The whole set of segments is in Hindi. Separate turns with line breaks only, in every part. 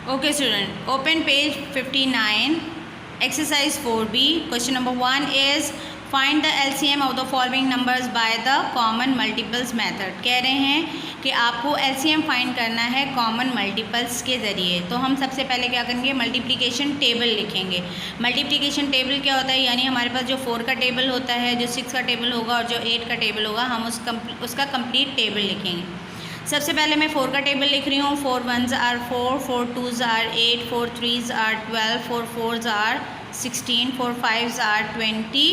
Okay student, open page 59, exercise 4b. Question number 1 is find the LCM of the following numbers by the common multiples method. कह रहे हैं कि आपको LCM फाइंड करना है कॉमन मल्टीपल्स के ज़रिए। तो हम सबसे पहले क्या करेंगे, मल्टीप्लिकेशन टेबल लिखेंगे। मल्टीप्लिकेशन टेबल क्या होता है, यानी हमारे पास जो 4 का टेबल होता है, जो 6 का टेबल होगा और जो 8 का टेबल होगा, हम उसका कंप्लीट टेबल लिखेंगे। सबसे पहले मैं 4 का टेबल लिख रही हूँ। 4 1s are 4, 4 2s are 8, 4 3s are 12, 4 4s are 16, 4 5s are 20।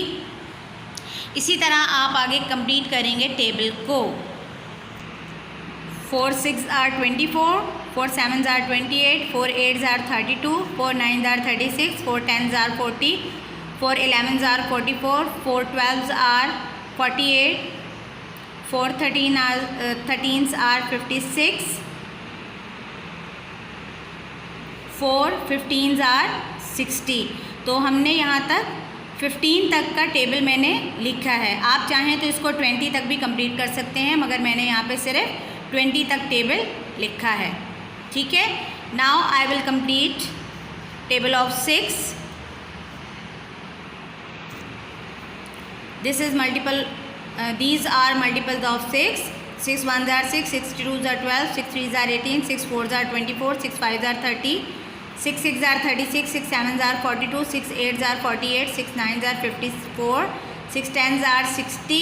इसी तरह आप आगे कंप्लीट करेंगे टेबल को। 4 6 are 24, 4 7s are 28, 4 8s are 32, 4 9s are 36, 4 10s are 40, 4 11s are 44, 4 12s are 48, 4 13s are 56, 4 15s are 60। तो हमने यहाँ तक 15 तक का टेबल मैंने लिखा है। आप चाहें तो इसको 20 तक भी कंप्लीट कर सकते हैं, मगर मैंने यहाँ पे सिर्फ 20 तक टेबल लिखा है। ठीक है, now I will complete table of 6। This is multiple these are multiples of 6. 6 1s are 6, 6 2s are 12, 6 3s are 18, 6 4s are 24, 6 5s are 30, 6 6s are 36, 6 7s are 42, 6 8s are 48, 6 9s are 54, 6 10s are 60,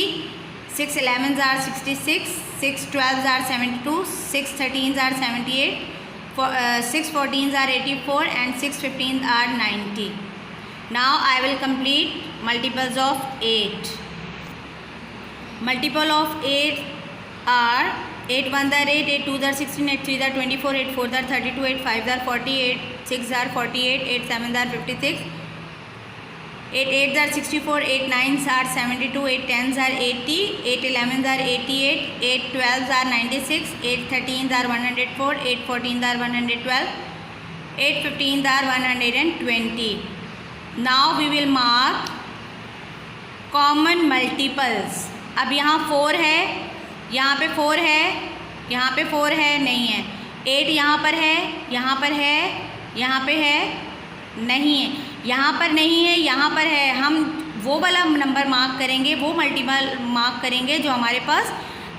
6 11s are 66, 6 12s are 72, 6 13s are 78, 6 14s are 84 and 6 15s are 90. Now I will complete multiples of 8. Multiple of 8 are 8 1s are 8, 8 2s are 16, 8 3s are 24, 8 4s are 32, 8 5s are 40, 8 6s are 48, 8 7s are 56, 8 8s are 64, 8 9s are 72, 8 10s are 80, 8 11s are 88, 8 12s are 96, 8 13s are 104, 8 14s are 112, 8 15s are 120. Now we will mark common multiples. अब यहाँ 4 है, यहाँ पे 4 है, यहाँ पे 4 है, नहीं है। 8 यहाँ पर है, यहाँ पर है, यहाँ पे है, नहीं है, यहाँ पर नहीं है, यहाँ पर है। हम वो वाला नंबर मार्क करेंगे, वो मल्टीपल मार्क करेंगे जो हमारे पास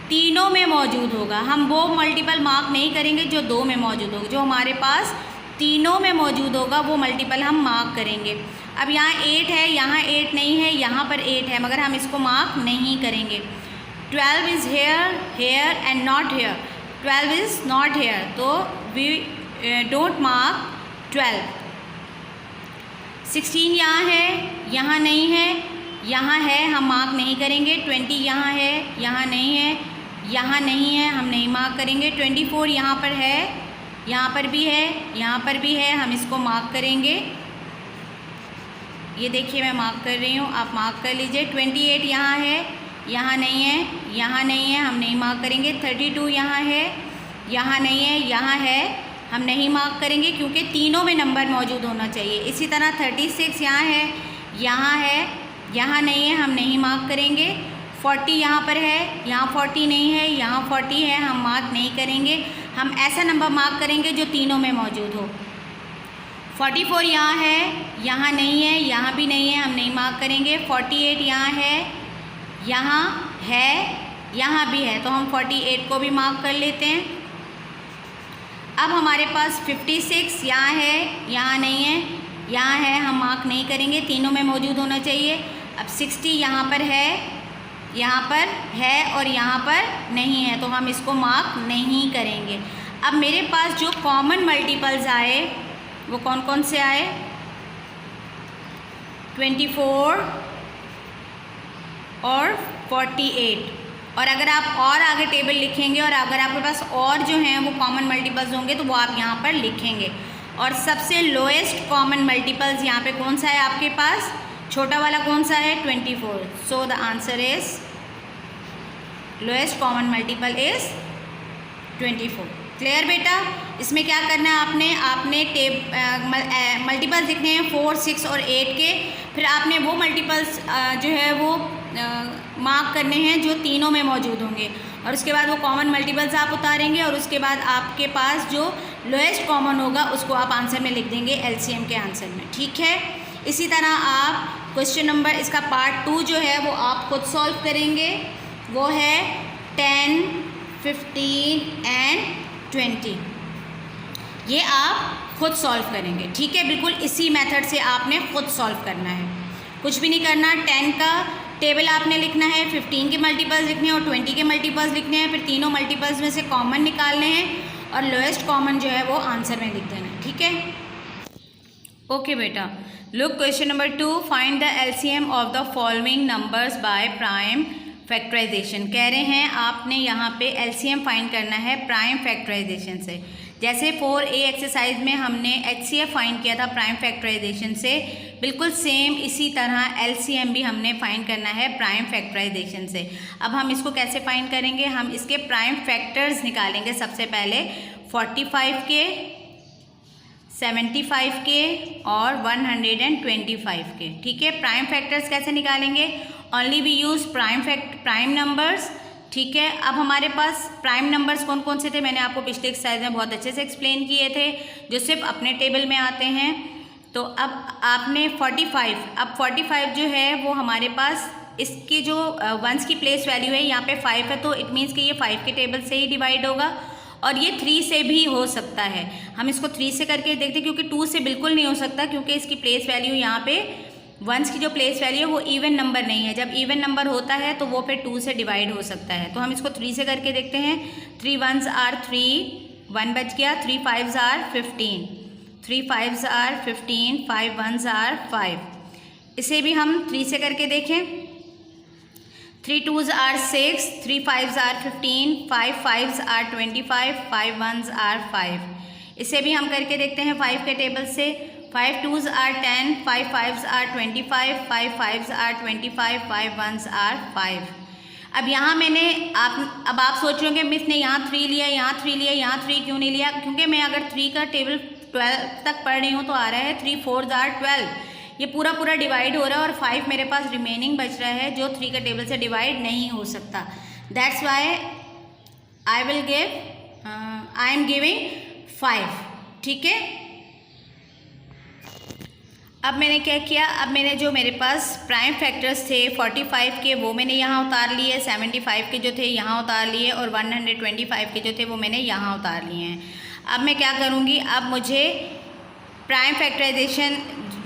तीनों में मौजूद होगा। हम वो मल्टीपल मार्क नहीं करेंगे जो 2 में मौजूद होगा। जो हमारे पास तीनों में मौजूद होगा वो मल्टीपल हम मार्क करेंगे। अब यहाँ 8 है, यहाँ 8 नहीं है, यहाँ पर 8 है, मगर हम इसको मार्क नहीं करेंगे। 12 is here and not here, 12 is not here, तो वी डोंट मार्क 12। 16 यहाँ है, यहाँ नहीं है, यहाँ है, हम मार्क नहीं करेंगे। 20 यहाँ है, यहाँ नहीं है, यहाँ नहीं है, हम नहीं मार्क करेंगे। 24 यहाँ पर है, यहाँ पर भी है, यहाँ पर भी है, हम इसको मार्क करेंगे। ये देखिए मैं मार्क कर रही हूँ, आप मार्क कर लीजिए। 28 यहाँ है, यहाँ नहीं है, यहाँ नहीं है, हम नहीं मार्क करेंगे। 32 यहाँ है, यहाँ नहीं है, यहाँ है, हम नहीं मार्क करेंगे क्योंकि तीनों में नंबर मौजूद होना चाहिए। इसी तरह 36 यहाँ है, यहाँ है, यहाँ नहीं है, हम नहीं मार्क करेंगे। 40 यहाँ पर है, यहाँ 40 नहीं है, यहाँ 40 है, हम मार्क नहीं करेंगे। हम ऐसा नंबर मार्क करेंगे जो तीनों में मौजूद हो। 44 यहाँ है, यहाँ नहीं है, यहाँ भी नहीं है, हम नहीं मार्क करेंगे। 48 यहाँ है, यहाँ भी है, तो हम 48 को भी मार्क कर लेते हैं। अब हमारे पास 56 यहाँ है, यहाँ नहीं है, यहाँ है, हम मार्क नहीं करेंगे, तीनों में मौजूद होना चाहिए। अब 60 यहाँ पर है, यहाँ पर है और यहाँ पर नहीं है, तो हम इसको मार्क नहीं करेंगे। अब मेरे पास जो कॉमन मल्टीपल्स आए वो कौन कौन से आए? 24 और 48। और अगर आप और आगे टेबल लिखेंगे और अगर आपके पास और जो हैं वो कॉमन मल्टीपल्स होंगे तो वो आप यहाँ पर लिखेंगे। और सबसे लोएस्ट कॉमन मल्टीपल्स यहाँ पे कौन सा है आपके पास? छोटा वाला कौन सा है? 24। So the answer is lowest common multiple is 24। Clear बेटा? इसमें क्या करना है आपने मल्टीपल्स लिखने हैं 4, 6 और 8 के। फिर आपने वो मल्टीपल्स जो है वो मार्क करने हैं जो तीनों में मौजूद होंगे और उसके बाद वो कॉमन मल्टीपल्स आप उतारेंगे और उसके बाद आपके पास जो लोएस्ट कॉमन होगा उसको आप आंसर में लिख देंगे एलसीएम के आंसर में, ठीक है। इसी तरह आप क्वेश्चन नंबर इसका पार्ट 2 जो है वो आप खुद सॉल्व करेंगे, वो है 10, 15 एंड 20। ये आप खुद सॉल्व करेंगे, ठीक है। बिल्कुल इसी मेथड से आपने खुद सॉल्व करना है, कुछ भी नहीं करना। 10 का टेबल आपने लिखना है, 15 के मल्टीपल्स लिखने हैं और 20 के मल्टीपल्स लिखने हैं, फिर तीनों मल्टीपल्स में से कॉमन निकालने हैं और लोएस्ट कॉमन जो है वो आंसर में लिख देना है, ठीक है। ओके बेटा, look question number 2, find the LCM of the following numbers by prime factorisation. कह रहे हैं आपने यहाँ पे एलसीएम फाइंड करना है प्राइम फैक्टराइजेशन से। जैसे 4A एक्सरसाइज में हमने HCF फाइंड किया था प्राइम फैक्टराइजेशन से, बिल्कुल सेम इसी तरह एलसीएम भी हमने फाइंड करना है प्राइम फैक्टराइजेशन से। अब हम इसको कैसे फाइंड करेंगे, हम इसके प्राइम फैक्टर्स निकालेंगे। सबसे पहले 45 के, 75 के और 125 के, ठीक है। प्राइम फैक्टर्स कैसे निकालेंगे, only we use prime numbers, ठीक है। अब हमारे पास प्राइम नंबर्स कौन कौन से थे, मैंने आपको पिछले एक्सरसाइज में बहुत अच्छे से एक्सप्लेन किए थे, जो सिर्फ अपने टेबल में आते हैं। तो अब आपने 45 जो है वो हमारे पास इसके जो वंस की प्लेस वैल्यू है यहाँ पे 5 है, तो इट मीन्स कि ये 5 के टेबल से ही डिवाइड होगा और ये 3 से भी हो सकता है। हम इसको 3 से करके देखते हैं, क्योंकि 2 से बिल्कुल नहीं हो सकता, क्योंकि इसकी प्लेस वैल्यू यहाँ पे वंस की जो प्लेस वैल्यू है वो इवन नंबर नहीं है। जब इवन नंबर होता है तो वो फिर 2 से डिवाइड हो सकता है। तो हम इसको 3 से करके देखते हैं। 3 1s आर 3, 1 बच गया, 3 5s are 15, 3 5s are 15, 5 1s are 5। इसे भी हम 3 से करके देखें। 3 2s are 6, 3 5s are 15, 5 5s are 25, 5 1s are 5। इसे भी हम करके देखते हैं 5 के टेबल से। 5 2s are 10, 5 5s are 25, 5 5s are 25, 5 1s are 5। अब यहाँ मैंने अब आप सोच रहे होंगे मिस ने यहाँ 3 लिया, यहाँ 3 लिया, यहाँ 3 क्यों नहीं लिया, क्योंकि मैं अगर 3 का टेबल 12 तक पढ़ रही हूँ तो आ रहा है 3 4s आर 12। ये पूरा डिवाइड हो रहा है और 5 मेरे पास रिमेनिंग बच रहा है जो 3 का टेबल से डिवाइड नहीं हो सकता। That's why I am giving 5, ठीक है। अब मैंने क्या किया, अब मैंने जो मेरे पास प्राइम फैक्टर्स थे 45 के वो मैंने यहाँ उतार लिए, 75 के जो थे यहाँ उतार लिए और 125 के जो थे वो मैंने यहाँ उतार लिए हैं। अब मैं क्या करूँगी, अब मुझे प्राइम फैक्टराइजेशन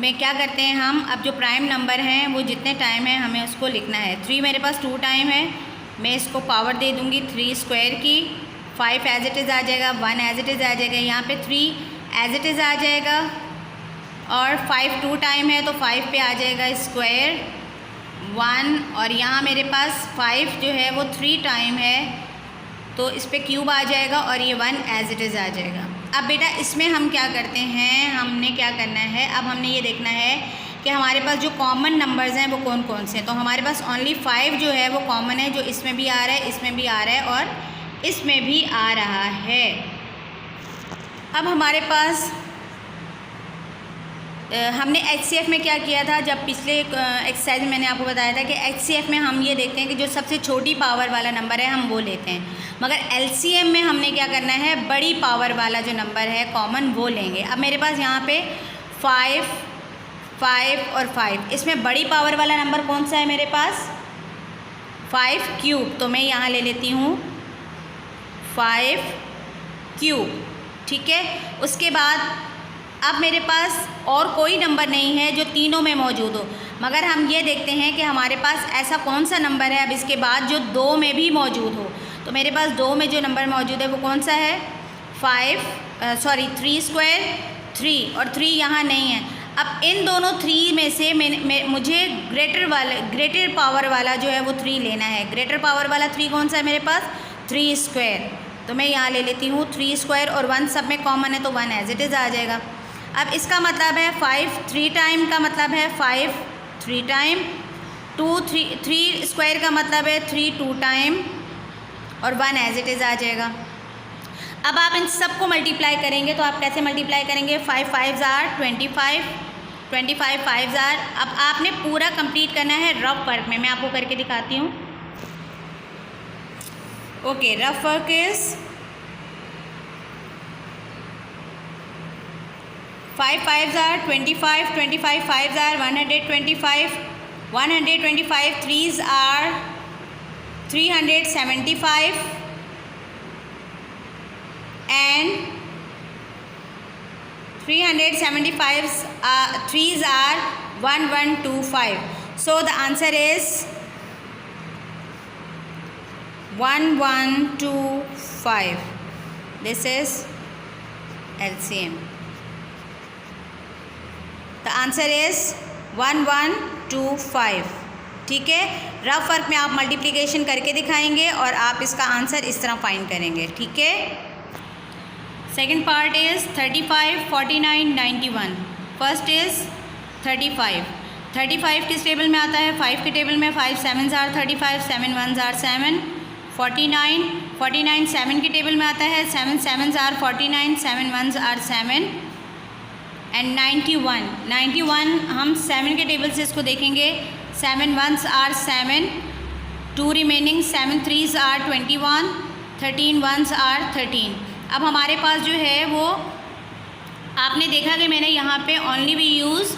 में क्या करते हैं हम, अब जो प्राइम नंबर हैं वो जितने टाइम है हमें उसको लिखना है। 3 मेरे पास 2 टाइम है, मैं इसको पावर दे दूँगी 3 स्क्वायर की। 5 एज इट इज़ आ जाएगा, 1 एज इट इज़ आ जाएगा, यहाँ पे 3 एज इट इज़ आ जाएगा और 5 2 टाइम है तो 5 पे आ जाएगा स्क्वायर 1, और यहाँ मेरे पास 5 जो है वो 3 टाइम है तो इस पर क्यूब आ जाएगा और ये 1 एज इट इज़ आ जाएगा। अब बेटा इसमें हम क्या करते हैं, हमने क्या करना है, अब हमने ये देखना है कि हमारे पास जो कॉमन नंबर्स हैं वो कौन कौन से हैं। तो हमारे पास ओनली 5 जो है वो कॉमन है, जो इसमें भी आ रहा है, इसमें भी आ रहा है और इसमें भी आ रहा है। अब हमारे पास हमने HCF में क्या किया था, जब पिछले एक्सरसाइज में मैंने आपको बताया था कि HCF में हम ये देखते हैं कि जो सबसे छोटी पावर वाला नंबर है हम वो लेते हैं, मगर LCM में हमने क्या करना है, बड़ी पावर वाला जो नंबर है कॉमन वो लेंगे। अब मेरे पास यहाँ पे 5 5 और 5, इसमें बड़ी पावर वाला नंबर कौन सा है मेरे पास, 5 क्यूब, तो मैं यहाँ ले लेती हूँ 5 क्यूब, ठीक है। उसके बाद अब मेरे पास और कोई नंबर नहीं है जो तीनों में मौजूद हो, मगर हम ये देखते हैं कि हमारे पास ऐसा कौन सा नंबर है अब इसके बाद जो 2 में भी मौजूद हो। तो मेरे पास 2 में जो नंबर मौजूद है वो कौन सा है, 3 स्क्वायर 3, और 3 यहाँ नहीं है। अब इन दोनों 3 में से मुझे ग्रेटर पावर वाला जो है वो 3 लेना है। ग्रेटर पावर वाला 3 कौन सा है मेरे पास, 3 स्क्वायर, तो मैं यहाँ ले लेती हूँ 3 स्क्वायर और 1 सब में कॉमन है तो 1 एज इट इज़ आ जाएगा। अब इसका मतलब है 5 3 टाइम का मतलब है 5 3 टाइम, 3 स्क्वायर का मतलब है 3 2 टाइम और 1 एज इट इज़ आ जाएगा। अब आप इन सबको मल्टीप्लाई करेंगे तो आप कैसे मल्टीप्लाई करेंगे, 5 5s आर 25, 25 5s आर। अब आपने पूरा कंप्लीट करना है रफ वर्क में, मैं आपको करके दिखाती हूँ। Okay, rough work is 5 5s are 25, 25 5s are 125, 125 3s are 375, and 375 3s are 1125. So the answer is 1125. This is LCM. The answer is 1125. ठीक है, रफ वर्क में आप मल्टीप्लिकेशन करके दिखाएंगे और आप इसका आंसर इस तरह फाइंड करेंगे. ठीक है. Second part is 35, 49, 91. First is 35. 35 किस टेबल में आता है? 5 के टेबल में. 5 7s are 35, 7 1s are 7. 49, 49 7 के टेबल में आता है. 7 7s are 49, 7 1s are 7. And 91, 91 हम 7 के टेबल से इसको देखेंगे. 7 1s are 7, 2 remaining. 7 3s are 21, 13 1s are 13. अब हमारे पास जो है वो आपने देखा कि मैंने यहाँ पे only we use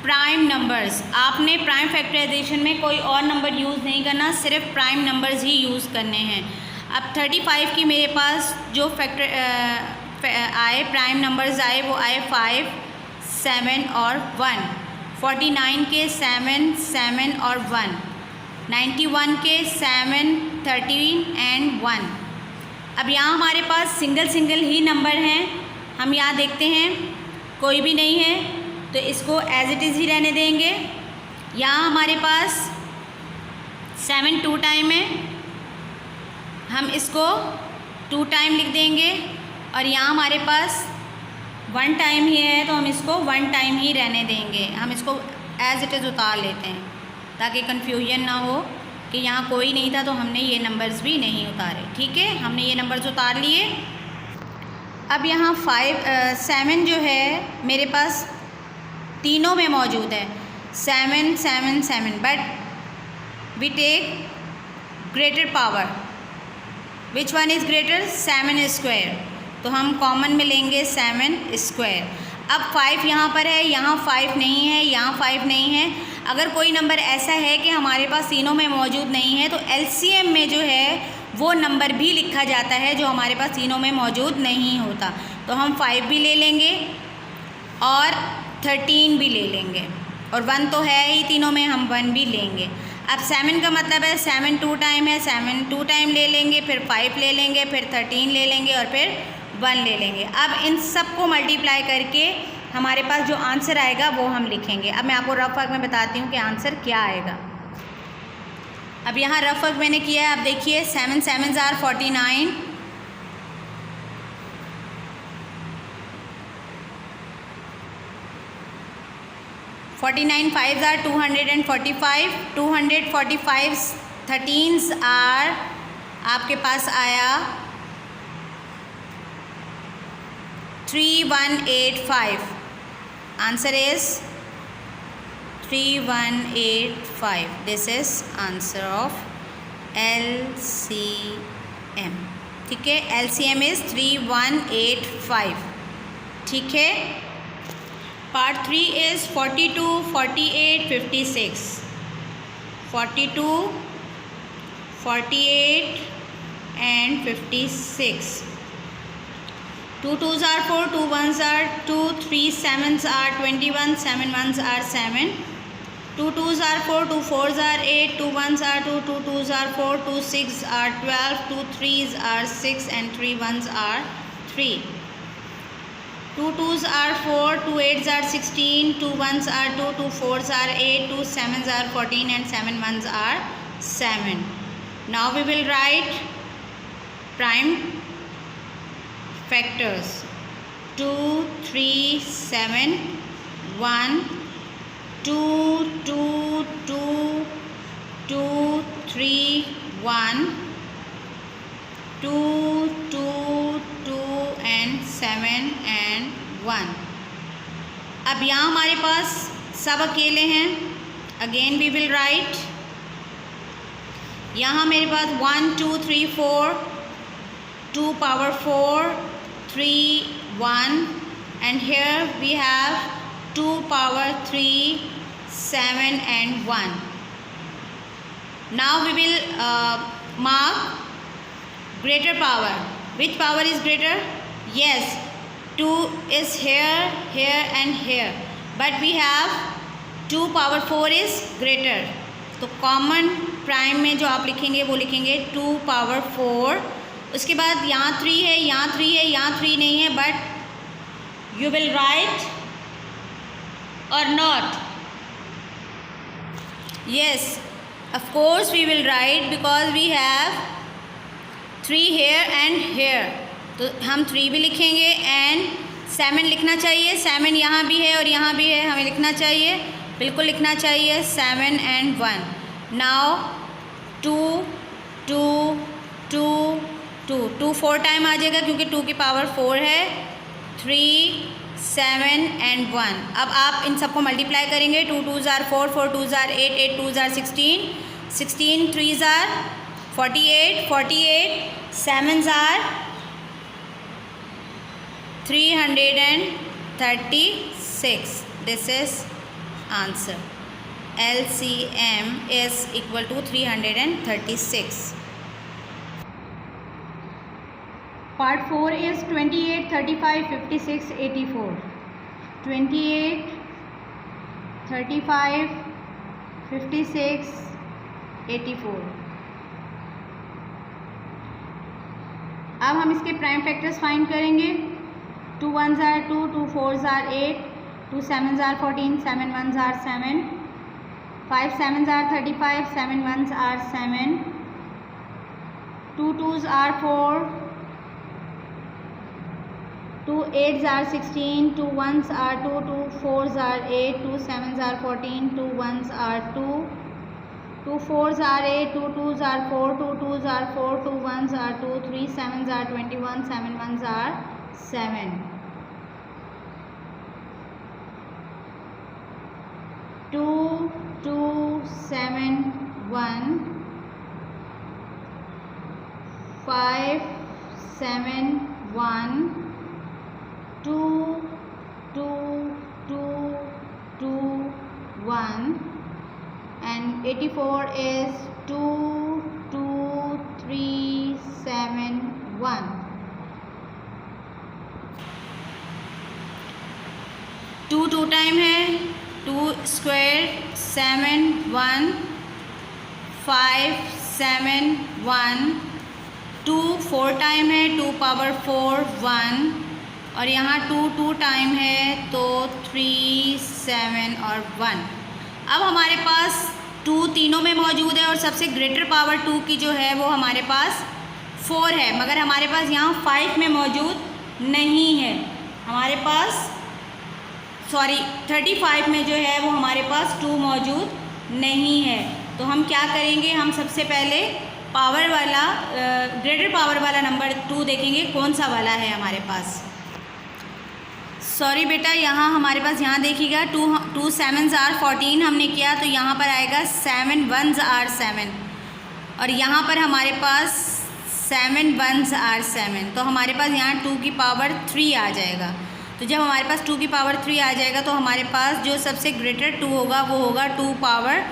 prime numbers. आपने प्राइम फैक्टराइजेशन में कोई और नंबर यूज़ नहीं करना, सिर्फ प्राइम नंबर्स ही यूज़ करने हैं. अब 35 की मेरे पास जो आए प्राइम नंबर्स आए वो आए 5 7 और 1. 49 के 7 7 और 1. 91 के 7 13 एंड 1. अब यहाँ हमारे पास सिंगल सिंगल ही नंबर हैं. हम यहाँ देखते हैं कोई भी नहीं है तो इसको एज इट इज़ ही रहने देंगे. यहाँ हमारे पास 7 2 टाइम है, हम इसको 2 टाइम लिख देंगे. और यहाँ हमारे पास 1 टाइम ही है तो हम इसको 1 टाइम ही रहने देंगे. हम इसको एज इट इज़ उतार लेते हैं ताकि कन्फ्यूजन ना हो कि यहाँ कोई नहीं था तो हमने ये नंबर्स भी नहीं उतारे. ठीक है, हमने ये नंबर्स उतार लिए. अब यहाँ 7 जो है मेरे पास तीनों में मौजूद है. 7 7 7, but we take greater power. Which one is greater? 7 square. तो हम कॉमन में लेंगे 7 स्क्वायर. अब 5 यहाँ पर है, यहाँ 5 नहीं है, यहाँ 5 नहीं है. अगर कोई नंबर ऐसा है कि हमारे पास तीनों में मौजूद नहीं है तो LCM में जो है वो नंबर भी लिखा जाता है जो हमारे पास तीनों में मौजूद नहीं होता. तो हम 5 भी ले लेंगे और 13 भी ले लेंगे, और 1 तो है ही तीनों में, हम 1 भी लेंगे. अब 7 का मतलब है 7 2 टाइम है, 7 2 टाइम ले लेंगे, फिर 5 ले लेंगे, फिर 13 ले लेंगे और फिर 1 ले लेंगे. अब इन सब को मल्टीप्लाई करके हमारे पास जो आंसर आएगा वो हम लिखेंगे. अब मैं आपको रफ वर्क में बताती हूँ कि आंसर क्या आएगा. अब यहाँ रफ वर्क मैंने किया है. अब देखिए 7 7s are 49, 49 5s are 245, 245 13s are आपके पास आया 3185. Answer is 3185. This is answer of LCM. ठीक है, LCM is 3185. ठीक है. Part 3 is 42, 48, 56. 42, 48 and 56. 2 2s are 4, 2 1s are 2, 3 7s are 21, 7 1s are 7. 2 2s are 4, 2 4s are 8, 2 1s are 2, 2 2s are 4, 2 6s are 12, 2 3s are 6 and 3 1s are 3. 2 2s are 4, 2 8s are 16, 2 1s are 2, 2 4s are 8, 2 7s are 14 and 7 1s are 7. Now we will write prime factors. 2 3 7 1 2 2 2 2 3 1 2 2 2 and 7 and 1. अब यहाँ हमारे पास सब अकेले हैं. Again we will write. यहाँ मेरे पास 1 2 3 4, 2 power 4, 3 1 and here we have 2 power 3, 7 and 1. Now we will mark greater power. Which power is greater? Yes, 2 is here, here and here, but we have 2 power 4 is greater. तो कॉमन प्राइम में जो आप लिखेंगे वो लिखेंगे 2 power 4. उसके बाद यहाँ 3 है, यहाँ 3 है, यहाँ 3 नहीं है, but you will write or not? Yes, of course we will write because we have 3 here and here. तो हम 3 भी लिखेंगे and 7 लिखना चाहिए. 7 यहाँ भी है और यहाँ भी है, हमें लिखना चाहिए, बिल्कुल लिखना चाहिए 7 and 1. Now 2 2 2 2 2 4 टाइम आ जाएगा क्योंकि 2 की पावर 4 है. 3 7 and 1. अब आप इन सबको मल्टीप्लाई करेंगे. 2 2s are 4, 4 2s are 8, 8 2s are 16, 16 3s are 48, 48 7s are 336. This is answer. LCM is equal to 336. Part 4 is 28, 35, 56, 84. 28, 35, 56, 84. अब हम इसके प्राइम फैक्टर्स फाइंड करेंगे. 2 1s are 2, 2 4s are 8, 2 7s are 14, 7 1s are 7, 5 7s are 35, 7 1s are 7, 2 2s are 4, 2 8s are 16, 2 1s are 2, 2 4s are 8, 2 7s are 14, 2 1s are 2, 2 4s are 8, 2 2s are 4, 2 2s are 4, 2 1s are 2, 3 7s are 21, 7 1s are 7. 2 2 7 1, 5 7 1, 2 2 2 2 1, and 84 is 2 2 3 7 1. 2 2 time है. 2 स्क्वायर 7 1, 5 7 1, 2 4 टाइम है. 2 पावर 4 1, और यहाँ 2 2 टाइम है तो 3 7 और 1. अब हमारे पास 2 तीनों में मौजूद है और सबसे ग्रेटर पावर 2 की जो है वो हमारे पास 4 है, मगर हमारे पास यहाँ 5 में मौजूद नहीं है. हमारे पास 35 में जो है वो हमारे पास 2 मौजूद नहीं है. तो हम क्या करेंगे, हम सबसे पहले पावर वाला ग्रेटर पावर वाला नंबर 2 देखेंगे कौन सा वाला है हमारे पास. सॉरी बेटा, यहाँ हमारे पास यहाँ देखिएगा 2 7s are 14 हमने किया तो यहाँ पर आएगा 7 1s are 7, और यहाँ पर हमारे पास 7 1s are 7. तो हमारे पास यहाँ 2 की पावर 3 आ जाएगा. तो जब हमारे पास 2 की पावर 3 आ जाएगा तो हमारे पास जो सबसे ग्रेटर 2 होगा वो होगा 2 पावर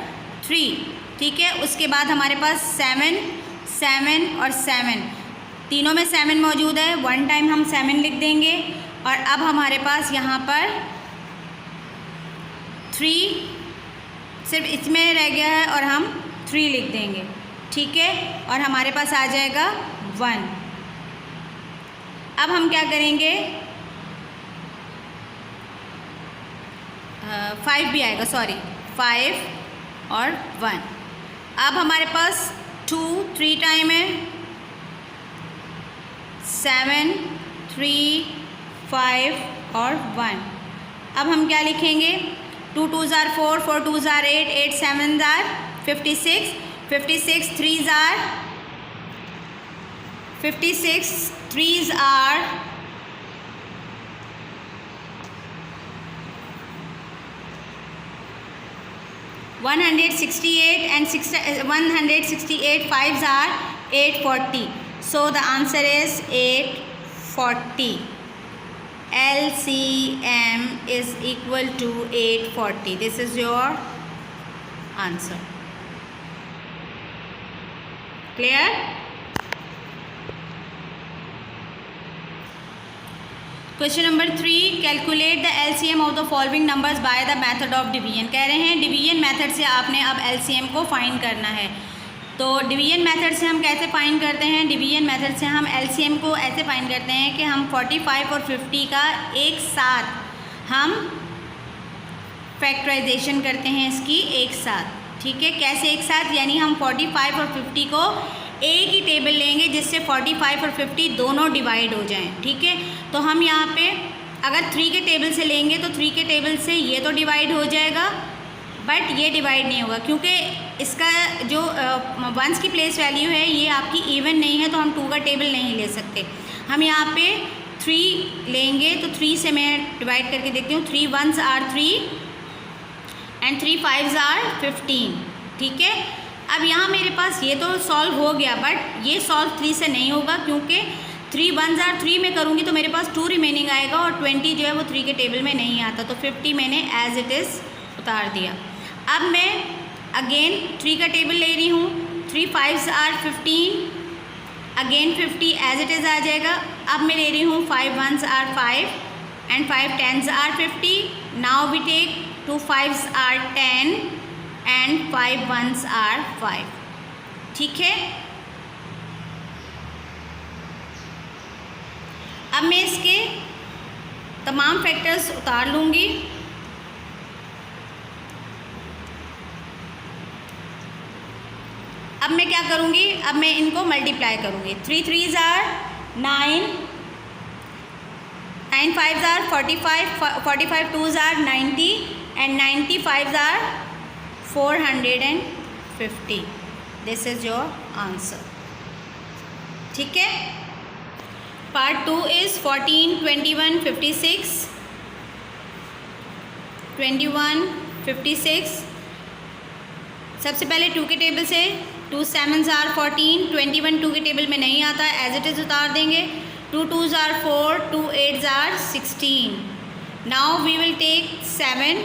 3. ठीक है. उसके बाद हमारे पास 7 7 और 7 तीनों में 7 मौजूद है. 1 टाइम हम 7 लिख देंगे, और अब हमारे पास यहाँ पर 3 सिर्फ इसमें रह गया है और हम 3 लिख देंगे. ठीक है. और हमारे पास आ जाएगा 1. अब हम क्या करेंगे, 5 भी आएगा, 5 और 1. अब हमारे पास 2 3 टाइम है. 7 3 5 और 1. अब हम क्या लिखेंगे, 2 2s are 4, 4 2s are 8, 8 7s are 56, 56 3s are 56 3s are 168, and 168 5s are 840. So the answer is 840. LCM is equal to 840. This is your answer. Clear? Question number 3, calculate the LCM of the following numbers by the method of division. कह रहे हैं डिवीजन मेथड से आपने अब LCM को फाइंड करना है। तो डिवीजन मेथड से हम कैसे फाइंड करते हैं? डिवीजन मेथड से हम LCM को ऐसे फाइंड करते हैं कि हम 45 और 50 का एक साथ हम फैक्टराइजेशन करते हैं इसकी एक साथ। ठीक है, कैसे एक साथ? यानी हम 45 और 50 को एक ही टेबल लेंगे जिससे 45 और 50 दोनों डिवाइड हो जाएं। ठीक है, तो हम यहाँ पे अगर 3 के टेबल से लेंगे तो 3 के टेबल से ये तो डिवाइड हो जाएगा, बट ये डिवाइड नहीं होगा क्योंकि इसका जो वंस की प्लेस वैल्यू है ये आपकी इवन नहीं है, तो हम 2 का टेबल नहीं ले सकते। हम यहाँ पे 3 लेंगे तो 3 से मैं डिवाइड करके देखती हूँ। 3 1s are 3 and 3 5s are 15। ठीक है, अब यहाँ मेरे पास ये तो सॉल्व हो गया, बट ये सॉल्व 3 से नहीं होगा क्योंकि 3 1s are 3 में करूँगी तो मेरे पास 2 रिमेनिंग आएगा और 20 जो है वो 3 के टेबल में नहीं आता, तो 50 मैंने एज इट इज़ उतार दिया। अब मैं अगेन 3 का टेबल ले रही हूँ। 3 5s are 15, again 50 as it is आ जाएगा। अब मैं ले रही हूँ 5 1s are 5 and 5 10s are 50। Now we take 2 5s are 10 and 5 1s are 5। ठीक है, अब मैं इसके तमाम फैक्टर्स उतार लूँगी। अब मैं क्या करूँगी? अब मैं इनको मल्टीप्लाई करूँगी। 3 3s are 9, 9 5s are 45, 45 2s are 90 and 90 5s are 450. This is your answer. ठीक है, पार्ट 2 इज़ 14 21 56, 21 56। सबसे पहले 2 के टेबल से 2 7s are 14, 21 2 के टेबल में नहीं आता, एज इट इज़ उतार देंगे। 2 2s are 4, 2 8s are 16। Now we will take 7,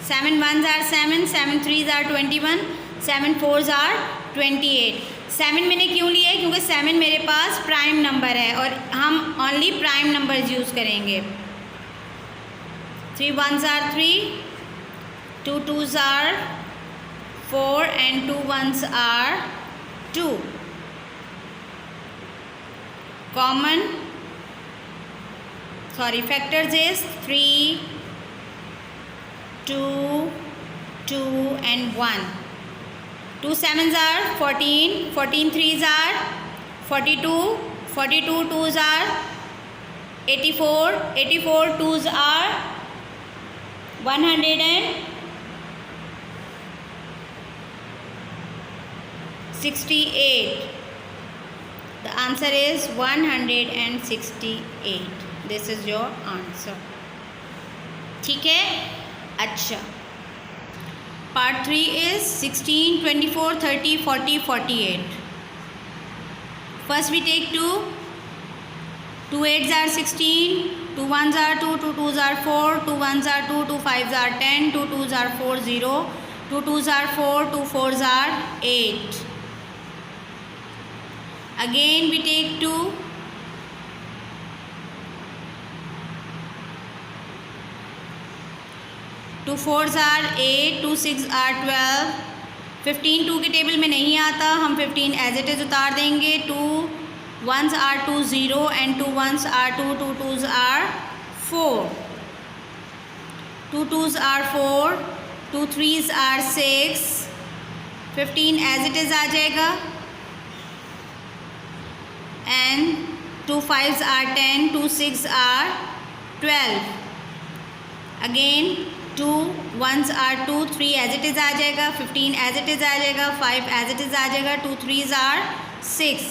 7 1s are 7, 7 3s are 21, 7 4s are 28। 7 मैंने क्यों लिया है? क्योंकि 7 मेरे पास प्राइम नंबर है और हम ओनली प्राइम नंबर्स यूज़ करेंगे। 3 1s are 3, 2 2s are 4 and 2 1s are 2। Common factors is 3 2 2 and 1। 2 7s are 14, 14 3s are 42, 42 2s are 84, 84 2s are 168। The answer is 168. This is your answer. ठीक है, अच्छा। Part 3 is 16 24 30 40 48। First we take 2, 2 8s are 16, 2 1s are 2, 2 2s are 4, 2 1s are 2, 2 5s are 10, 2 2s are 4 0, 2 2s are 4, 2 4s are 8। Again we take 2, 2 4s are 8, 2 6 are 12, 15 2 के टेबल में नहीं आता, हम 15 एज इट इज़ उतार देंगे। 2 1s are 2 0 and 2 1s are 2, 2 2s are 4, 2 2s are 4, 2 3s are 6, 15 as it is आ जाएगा and 2 5s are 10, 2 6 are 12। Again 2 1s are 2, 3 as it is आ जाएगा, 15 एज इट इज़ आ जाएगा, 5 एज इट इज़ आ जाएगा, 2 3s are 6।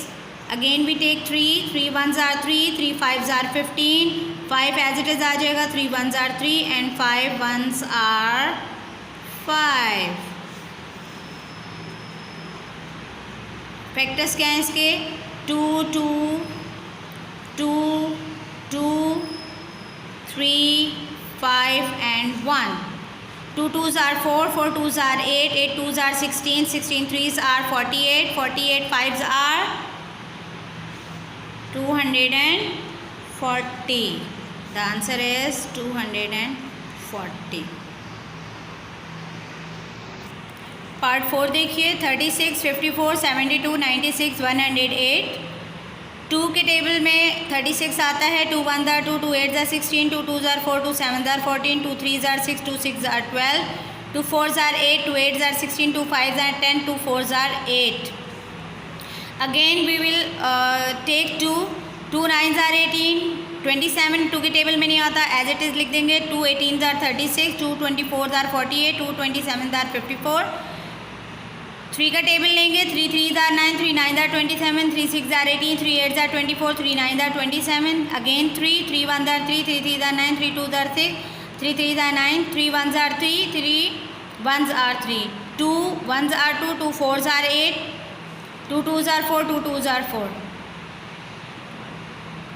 Again we take 3, 3 1s are 3, 3 5s are 15, 5 as it is आ जाएगा, 3 1s are 3 and 5 1s are 5। Factors क्या हैं इसके? 2 2 2 2 3, 5 and 1. 2 2s are 4, 4 2s are 8, 8 2s are 16, 16 3s are 48, 48 5s are 240. The answer is 240. Part 4 देखिए 36, 54, 72, 96, 108. 2 के टेबल में 36 आता है. 2 1s are 2, 2 8s are 16, 2 2s are 4, 2 7s are 14, 2 3s are 6, 2 6s are 12, 2 4s are 8, 2 8s are 16, 2 5s are 10, 2 4s are 8. Again we will take 2 9s are 18, 27 2 के टेबल में नहीं आता, एज इट इज़ लिख देंगे. 2 18s are 36, 2 24s are 48, 2 27s are 54. 3 का टेबल लेंगे. 3 3s are 9, 3 9s are 27, 3 6s are 18, 3 8s are 24, 3 9s are 27. Again 3 1s are 3, 3 3s are 9, 3 2s are 6, 3 3s are 9, 3 1s are 3, 3 1s are 3, 2 1s are 2, 2 4s are 8, 2 2s are 4, 2 2s are 4.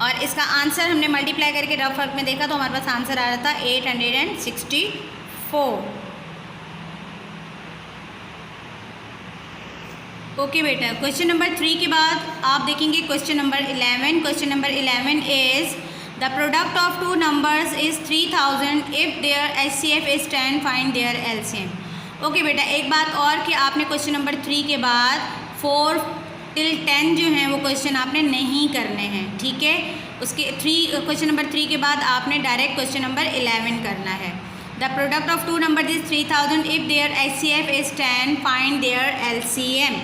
और इसका आंसर हमने मल्टीप्लाई करके रफ वर्क में देखा तो हमारे पास आंसर आ रहा था 864. ओके बेटा, क्वेश्चन नंबर 3 के बाद आप देखेंगे question number 11. Question number 11 is the product of two numbers is 3000 if their HCF is 10, find their LCM. Okay बेटा, एक बात और कि आपने क्वेश्चन नंबर 3 के बाद 4 till 10 जो हैं वो क्वेश्चन आपने नहीं करने हैं. ठीक है, उसके क्वेश्चन नंबर 3 के बाद आपने डायरेक्ट क्वेश्चन नंबर 11 करना है. The product of two number is 3000 if their HCF is 10, find their LCM.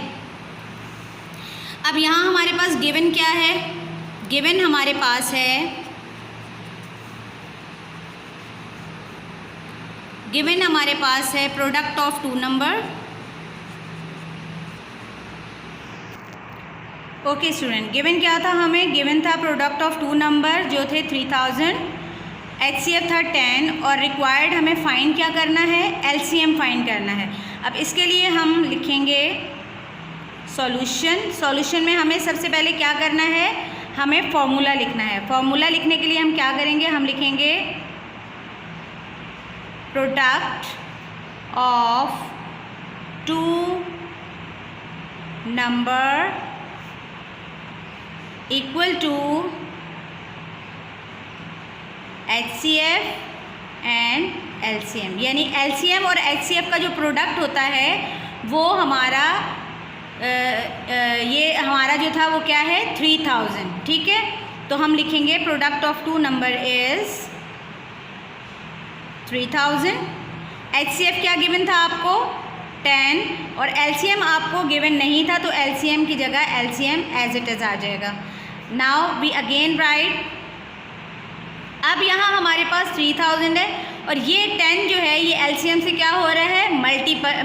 अब यहाँ हमारे पास गिवन क्या है? गिवन हमारे पास है product of two number. Okay student, given क्या था हमें? गिवन था प्रोडक्ट ऑफ टू नंबर जो थे 3000, HCF था 10 और रिक्वायर्ड हमें फाइंड क्या करना है? LCM फाइंड करना है. अब इसके लिए हम लिखेंगे सॉल्यूशन में हमें सबसे पहले क्या करना है? हमें फॉर्मूला लिखना है. फॉर्मूला लिखने के लिए हम क्या करेंगे? हम लिखेंगे product of two number equal to HCF and LCM. यानी LCM और HCF का जो प्रोडक्ट होता है वो हमारा ये हमारा जो था वो क्या है? 3000. ठीक है, तो हम लिखेंगे product of two number is 3000. HCF क्या गिवन था आपको? 10 और LCM आपको गिवन नहीं था तो LCM की जगह LCM एज इट इज़ आ जाएगा. Now we again write. अब यहाँ हमारे पास 3000 है और ये 10 जो है ये LCM से क्या हो रहा है?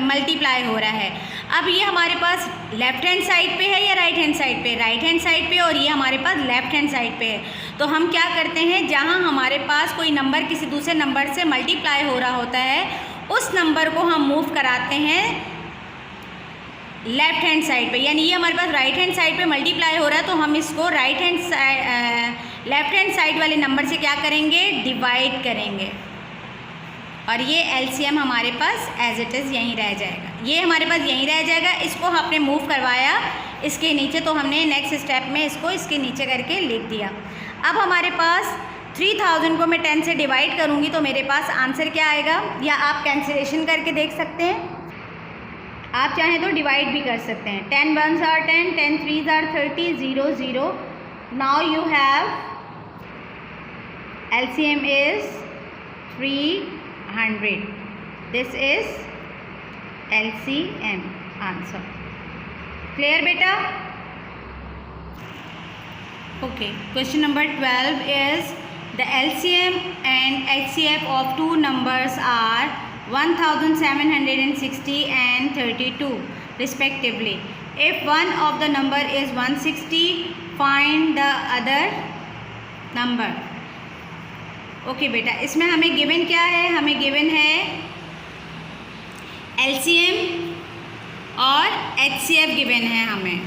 मल्टीप्लाई हो रहा है. अब ये हमारे पास लेफ़्ट हैंड साइड पे है या राइट हैंड साइड पे? राइट हैंड साइड पे. और ये हमारे पास लेफ़्ट हैंड साइड पे है. तो हम क्या करते हैं, जहाँ हमारे पास कोई नंबर किसी दूसरे नंबर से मल्टीप्लाई हो रहा होता है उस नंबर को हम मूव कराते हैं लेफ़्ट हैंड साइड पे. यानी ये हमारे पास राइट हैंड साइड पे मल्टीप्लाई हो रहा है तो हम इसको लेफ़्ट हैंड साइड वाले नंबर से क्या करेंगे? डिवाइड करेंगे और ये LCM हमारे पास एज इट इज़ यहीं रह जाएगा. ये हमारे पास यहीं रह जाएगा. इसको आपने मूव करवाया इसके नीचे तो हमने नेक्स्ट स्टेप में इसको इसके नीचे करके लिख दिया. अब हमारे पास 3000 को मैं 10 से डिवाइड करूँगी तो मेरे पास आंसर क्या आएगा? या आप कैंसिलेशन करके देख सकते हैं. आप चाहें तो डिवाइड भी कर सकते हैं. 10 1s are 10, 10 3s are 30, 0 0. Now you have LCM is 300. This is LCM answer. Clear beta? Okay. Question number 12 is the LCM and HCF of two numbers are 1760 and 32 respectively. If one of the number is 160, find the other number. Okay बेटा, इसमें हमें गिवन क्या है? हमें गिवन है LCM और HCF गिवन है.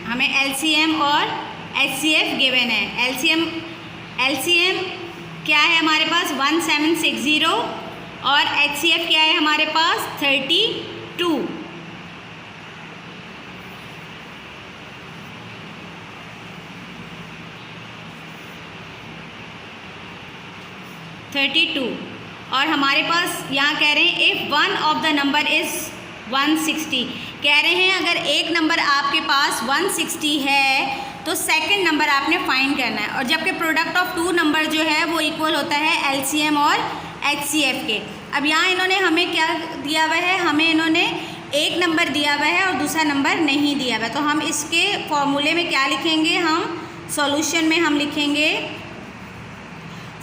हमें LCM और HCF गिवन है. LCM क्या है हमारे पास 1760 और HCF क्या है हमारे पास 32। 32 और हमारे पास यहाँ कह रहे हैं if one of the number is 160, कह रहे हैं अगर एक नंबर आपके पास 160 है तो सेकंड नंबर आपने फाइंड करना है, और जबकि प्रोडक्ट ऑफ टू नंबर जो है वो इक्वल होता है LCM और HCF के। अब यहाँ इन्होंने हमें क्या दिया हुआ है, हमें इन्होंने एक नंबर दिया हुआ है और दूसरा नंबर नहीं दिया हुआ है, तो हम इसके फॉर्मूले में क्या लिखेंगे, हम सॉल्यूशन में हम लिखेंगे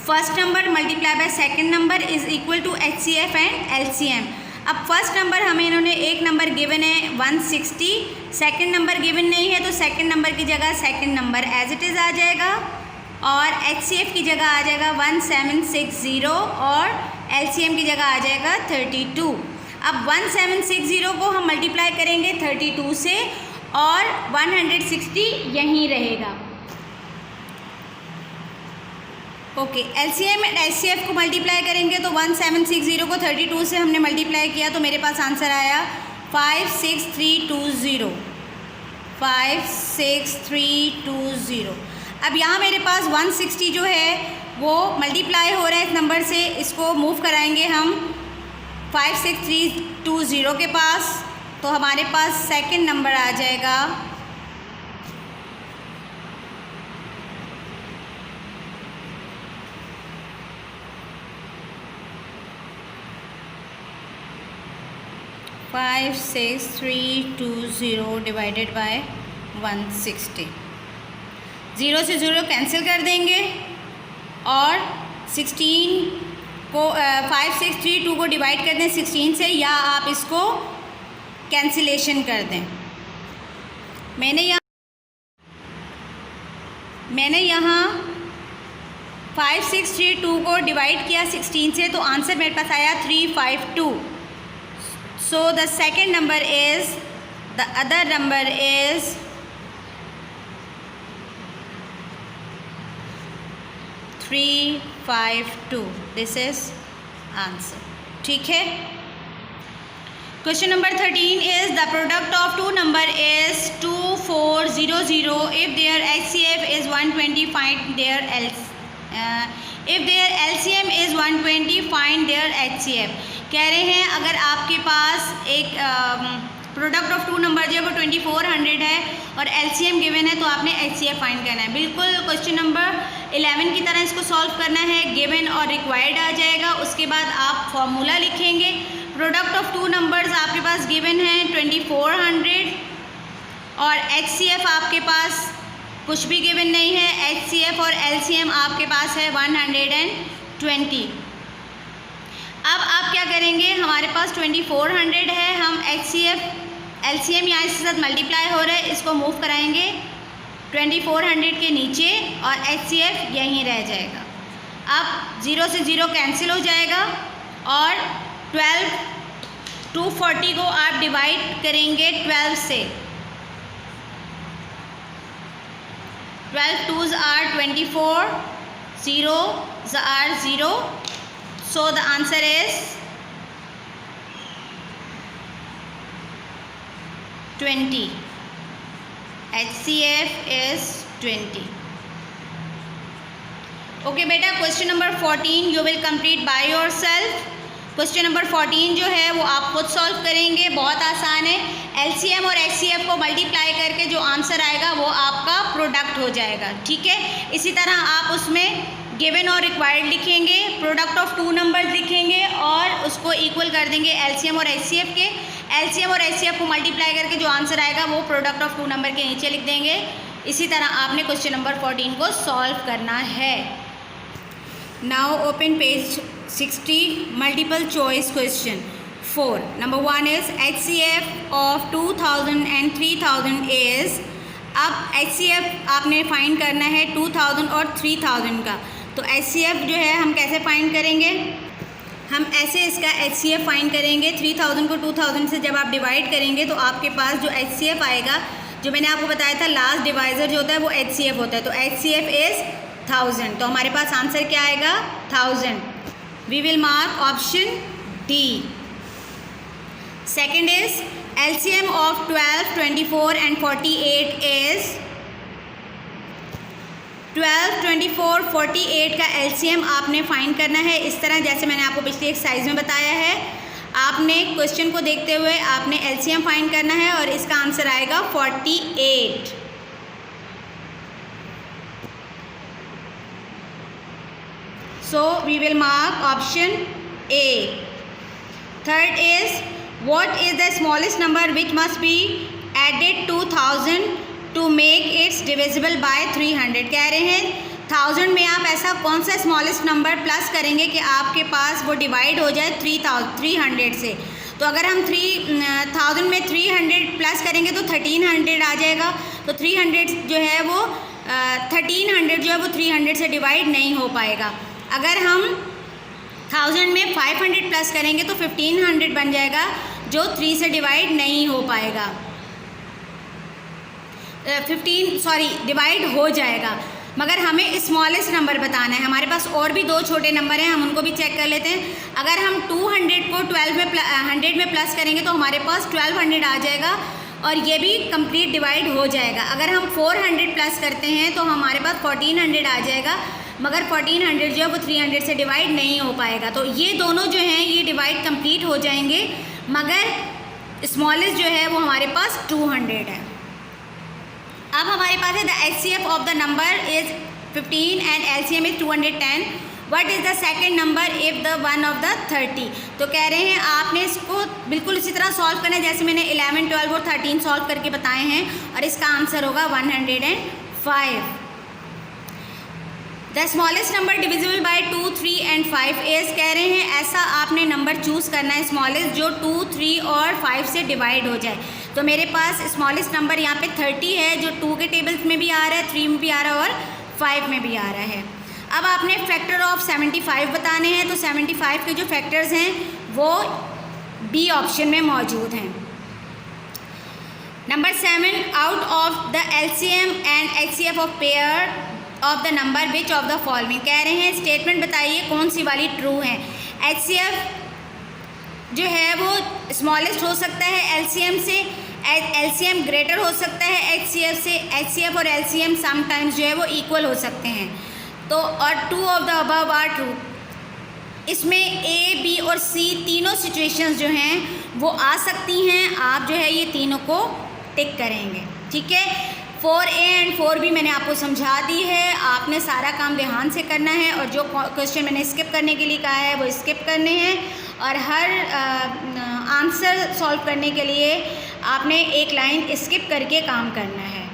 first number multiply by second number is equal to HCF and LCM। अब फर्स्ट नंबर हमें इन्होंने एक नंबर गिवन है 160, सेकंड नंबर गिवन नहीं है, तो सेकंड नंबर की जगह second number as it is आ जाएगा और HCF की जगह आ जाएगा 1760 और LCM की जगह आ जाएगा 32। अब 1760 को हम मल्टीप्लाई करेंगे 32 से और 160 यहीं रहेगा। ओके, LCM एंड HCF को मल्टीप्लाई करेंगे तो 1760 को 32 से हमने मल्टीप्लाई किया तो मेरे पास आंसर आया 56320, 56320। अब यहाँ मेरे पास 160 जो है वो मल्टीप्लाई हो रहा है इस नंबर से, इसको मूव कराएंगे हम 56320 के पास, तो हमारे पास सेकंड नंबर आ जाएगा 56320 डिवाइडेड बाय 160। 0 से 0 कैंसिल कर देंगे और 16 को 5632 को डिवाइड कर दें 16 से, या आप इसको कैंसिलेशन कर दें। मैंने यहाँ 5632 को डिवाइड किया 16 से, तो आंसर मेरे पास आया 352। So the second number is, the other number is 352. This is answer. ठीक है। Question number 13 is the product of two number is 2400. If their HCF is 120, find their if their LCM is 120, find their HCF। कह रहे हैं अगर आपके पास एक प्रोडक्ट ऑफ टू नंबर जो है वो 2400 है और LCM गिवन है तो आपने HCF फाइंड करना है। बिल्कुल क्वेश्चन नंबर 11 की तरह इसको सॉल्व करना है, गिवन और रिक्वायर्ड आ जाएगा, उसके बाद आप फॉर्मूला लिखेंगे। प्रोडक्ट ऑफ टू नंबर्स आपके पास गिवन है 2400 और HCF आपके पास कुछ भी गिवन नहीं है, HCF और LCM आपके पास है 120। अब आप क्या करेंगे, हमारे पास 2400 है, हम LCM यहाँ इसके साथ मल्टीप्लाई हो रहा है, इसको मूव कराएंगे 2400 के नीचे और HCF यहीं रह जाएगा। अब 0 से 0 कैंसिल हो जाएगा और 240 को आप डिवाइड करेंगे 12 से, 12 2s are 24, 0s are 0, so the answer is 20. HCF is 20. Okay बेटा, question number 14 you will complete by yourself. Question number 14 जो है वो आप खुद सॉल्व करेंगे, बहुत आसान है। LCM और HCF को मल्टीप्लाई करके जो आंसर आएगा वो आपका प्रोडक्ट हो जाएगा, ठीक है। इसी तरह आप उसमें गिवन और रिक्वायर्ड लिखेंगे, प्रोडक्ट ऑफ टू नंबर्स लिखेंगे और उसको इक्वल कर देंगे LCM और HCF के। LCM और HCF को मल्टीप्लाई करके जो आंसर आएगा वो प्रोडक्ट ऑफ टू नंबर के नीचे लिख देंगे। इसी तरह आपने क्वेश्चन नंबर 14 को सॉल्व करना है। Now open page 60, multiple choice question 4। Number 1 is HCF of 2000 and 3000 is. अब HCF आपने फाइंड करना है 2000 और 3000 का, तो HCF जो है हम कैसे फाइंड करेंगे, हम ऐसे इसका HCF फाइंड करेंगे। 3000 को 2000 से जब आप डिवाइड करेंगे तो आपके पास जो HCF आएगा, जो मैंने आपको बताया था लास्ट डिवाइज़र जो होता है वो HCF होता है, तो HCF इज़ 1000, तो हमारे पास आंसर क्या आएगा 1000. We will mark option D. Second is LCM of 12, 24 and 48 is 12, 24, 48 का LCM आपने फाइंड करना है. इस तरह जैसे मैंने आपको पिछली एक्सरसाइज में बताया है, आपने क्वेश्चन को देखते हुए आपने LCM फाइंड करना है और इसका आंसर आएगा 48. So we will mark option A. Third is what is the smallest number which must be added to 1000 to make it divisible by 300. कह रहे हैं 1000 में आप ऐसा कौन सा स्मॉलेस्ट नंबर प्लस करेंगे कि आपके पास वो डिवाइड हो जाए 300 से. तो अगर हम 3000 में 300 प्लस करेंगे तो 1300 आ जाएगा. तो 300 जो है वो 1300 जो है वो 300 से डिवाइड नहीं हो पाएगा. अगर हम 1000 में 500 प्लस करेंगे तो 1500 बन जाएगा जो 3 से डिवाइड नहीं हो पाएगा. डिवाइड हो जाएगा. मगर हमें स्मॉलेस्ट नंबर बताना है. हमारे पास और भी 2 छोटे नंबर हैं, हम उनको भी चेक कर लेते हैं. अगर हम 200 को 100 में प्लस करेंगे तो हमारे पास 1200 आ जाएगा और ये भी कंप्लीट डिवाइड हो जाएगा. अगर हम 400 प्लस करते हैं तो हमारे पास 1400 आ जाएगा, मगर 1400 जो है वो 300 से डिवाइड नहीं हो पाएगा. तो ये दोनों जो हैं ये डिवाइड कंप्लीट हो जाएंगे, मगर स्मॉलेस्ट जो है वो हमारे पास 200 है. अब हमारे पास है the HCF of the number is 15 and LCM is 210. What is the second number if the one of the 30. तो कह रहे हैं आपने इसको बिल्कुल इसी तरह सॉल्व करना है जैसे मैंने 11, 12 और 13 सॉल्व करके बताए हैं और इसका आंसर होगा 105. The smallest number divisible by 2, 3 and 5 is. कह रहे हैं ऐसा आपने नंबर चूज़ करना है स्मॉलेस्ट जो 2, 3 और 5 से डिवाइड हो जाए. तो मेरे पास स्मॉलेस्ट नंबर यहाँ पे 30 है जो 2 के टेबल्स में भी आ रहा है, 3 में भी आ रहा है और 5 में भी आ रहा है. अब आपने फैक्टर ऑफ 75 बताने हैं. तो 75 के जो फैक्टर्स हैं वो बी ऑप्शन में मौजूद हैं. Number 7 out of the LCM and HCF of pair of the number which of the following. कह रहे हैं स्टेटमेंट बताइए कौन सी वाली ट्रू है. HCF जो है वो स्मॉलेस्ट हो सकता है LCM से, LCM ग्रेटर हो सकता है HCF से. HCF और LCM समटाइम्स जो है वो इक्वल हो सकते हैं. तो और 2 of the above are true. इसमें A, B और C तीनों सिचुएशंस जो हैं वो आ सकती हैं. आप जो है ये तीनों को टिक करेंगे. ठीक है. 4A एंड 4B मैंने आपको समझा दी है. आपने सारा काम ध्यान से करना है और जो क्वेश्चन मैंने स्किप करने के लिए कहा है वो स्किप करने हैं और हर आंसर सॉल्व करने के लिए आपने एक लाइन स्किप करके काम करना है.